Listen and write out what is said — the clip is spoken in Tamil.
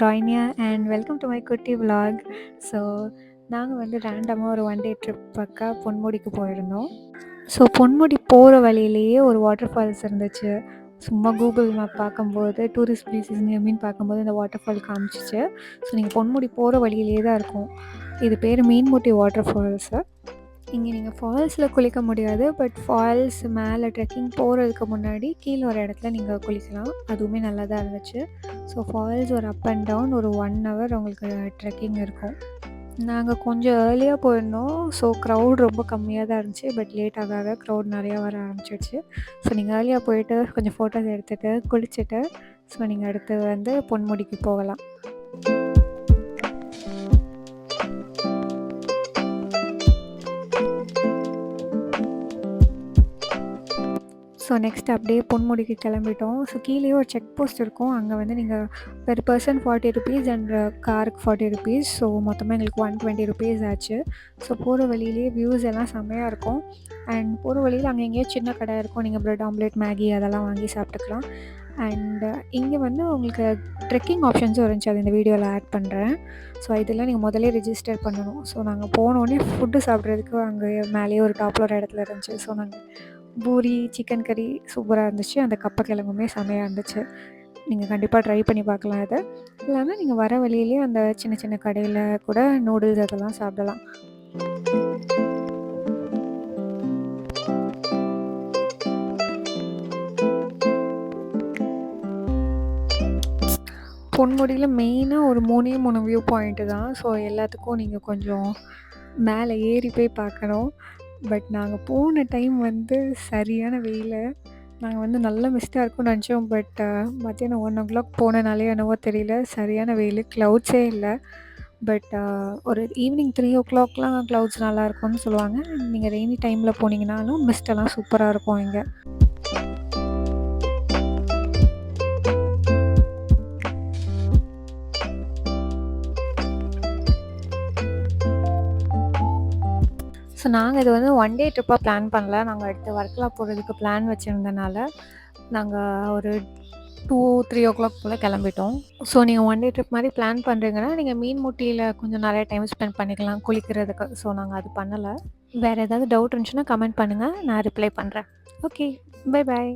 Roinia and welcome to my குட்டி vlog. ஸோ நாங்கள் வந்து ரேண்டமாக ஒரு ஒன் டே ட்ரிப் பக்கா பொன்முடிக்கு போயிருந்தோம். ஸோ பொன்முடி போகிற வழியிலேயே ஒரு வாட்டர் ஃபால்ஸ் இருந்துச்சு. சும்மா கூகுள் மேப் பார்க்கும்போது டூரிஸ்ட் பிளேசஸ் நியர்மின்னு பார்க்கும்போது இந்த வாட்டர் ஃபால் காமிச்சிச்சு. ஸோ நீங்கள் பொன்முடி போகிற வழியிலே தான் இருக்கும். இது பேர் மீன்முட்டி வாட்டர் ஃபால்ஸு. இங்கே நீங்கள் ஃபால்ஸில் குளிக்க முடியாது, பட் ஃபால்ஸ் மேலே ட்ரெக்கிங் போகிறதுக்கு முன்னாடி கீழே ஒரு இடத்துல நீங்கள் குளிக்கலாம். அதுவுமே நல்லா தான் இருந்துச்சு. ஸோ ஃபால்ஸ் ஒரு அப் அண்ட் டவுன் ஒரு 1 ஹவர் உங்களுக்கு ட்ரெக்கிங் இருக்கும். நாங்கள் கொஞ்சம் ஏர்லியாக போயிருந்தோம். ஸோ க்ரௌட் ரொம்ப கம்மியாக தான் இருந்துச்சு. பட் லேட் ஆக ஆக க்ரௌட் நிறையா வர ஆரம்பிச்சிடுச்சு. ஸோ நீங்கள் ஏர்லியாக போயிட்டு கொஞ்சம் ஃபோட்டோஸ் எடுத்துகிட்டு குளிச்சுட்டு ஸோ நீங்கள் அடுத்து வந்து பொன்முடிக்கு போகலாம். ஸோ நெக்ஸ்ட் அப்படியே பொன்முடிக்கு கிளம்பிட்டோம். ஸோ கீழேயே ஒரு செக் போஸ்ட் இருக்கும். அங்கே வந்து நீங்கள் பெர் பர்சன் 40 ருபீஸ் அண்ட் காருக்கு 40 ருபீஸ். ஸோ மொத்தமாக எங்களுக்கு 120 ருபீஸ் ஆச்சு. ஸோ போகிற வழியிலேயே வியூஸ் எல்லாம் செம்மையாக இருக்கும். அண்ட் போகிற வழியில் அங்கே எங்கேயோ சின்ன கடை இருக்கும். நீங்கள் ப்ரெட் ஆம்லேட், மேகி அதெல்லாம் வாங்கி சாப்பிட்டுக்கலாம். அண்டு இங்கே வந்து உங்களுக்கு ட்ரெக்கிங் ஆப்ஷன்ஸும் இருந்துச்சு. அது இந்த வீடியோவில் ஆட் பண்ணுறேன். ஸோ இதெல்லாம் நீங்கள் முதலே ரிஜிஸ்டர் பண்ணணும். ஸோ நாங்கள் போனோடனே ஃபுட்டு சாப்பிட்றதுக்கு அங்கே மேலேயே ஒரு டாப்பில் ஒரு இடத்துல இருந்துச்சு. ஸோ நாங்கள் பூரி, சிக்கன் கறி சூப்பராக இருந்துச்சு. அந்த கப்பக்கிழங்குமே செமையாக இருந்துச்சு. நீங்கள் கண்டிப்பாக ட்ரை பண்ணி பார்க்கலாம் இதை. இல்லைன்னா நீங்கள் வர வழியிலே அந்த சின்ன சின்ன கடையில் கூட நூடுல்ஸ் அதெல்லாம் சாப்பிடலாம். பொன்முடியில் மெயினாக ஒரு 3 வியூ பாயிண்ட்டு தான். ஸோ எல்லாத்துக்கும் நீங்கள் கொஞ்சம் மேலே ஏறி போய் பார்க்கணும். பட் நாங்கள் போன டைம் வந்து சரியான வெயில். நாங்கள் வந்து நல்ல மிஸ்டாக இருக்கும்னு நினச்சோம். பட் மத்தியானம் 1 o'clock போனனாலே என்னவோ தெரியல, சரியான வெயில், க்ளவுட்ஸே இல்லை. பட் ஒரு ஈவினிங் 3 o'clockலாம் க்ளவுட்ஸ் நல்லாயிருக்கும்னு சொல்லுவாங்க. நீங்கள் ரெய்னி டைமில் போனீங்கன்னாலும் மிஸ்டெல்லாம் சூப்பராக இருக்கும் இங்கே. ஸோ நாங்கள் இது வந்து ஒன் டே ட்ரிப்பாக பிளான் பண்ணல. நாங்கள் அடுத்து வர்க்கலா போகிறதுக்கு பிளான் வச்சுருந்தனால நாங்கள் ஒரு 2-3 o'clock போல் கிளம்பிட்டோம். ஸோ நீங்கள் ஒன் டே ட்ரிப் மாதிரி பிளான் பண்ணுறீங்கன்னா நீங்கள் மீன்முட்டியில் கொஞ்சம் நிறைய டைம் ஸ்பெண்ட் பண்ணிக்கலாம் குளிக்கிறதுக்கு. ஸோ நாங்கள் அது பண்ணலை. வேறு ஏதாவது டவுட் இருந்துச்சுன்னா கமெண்ட் பண்ணுங்கள், நான் ரிப்ளை பண்ணுறேன். Okay, bye bye.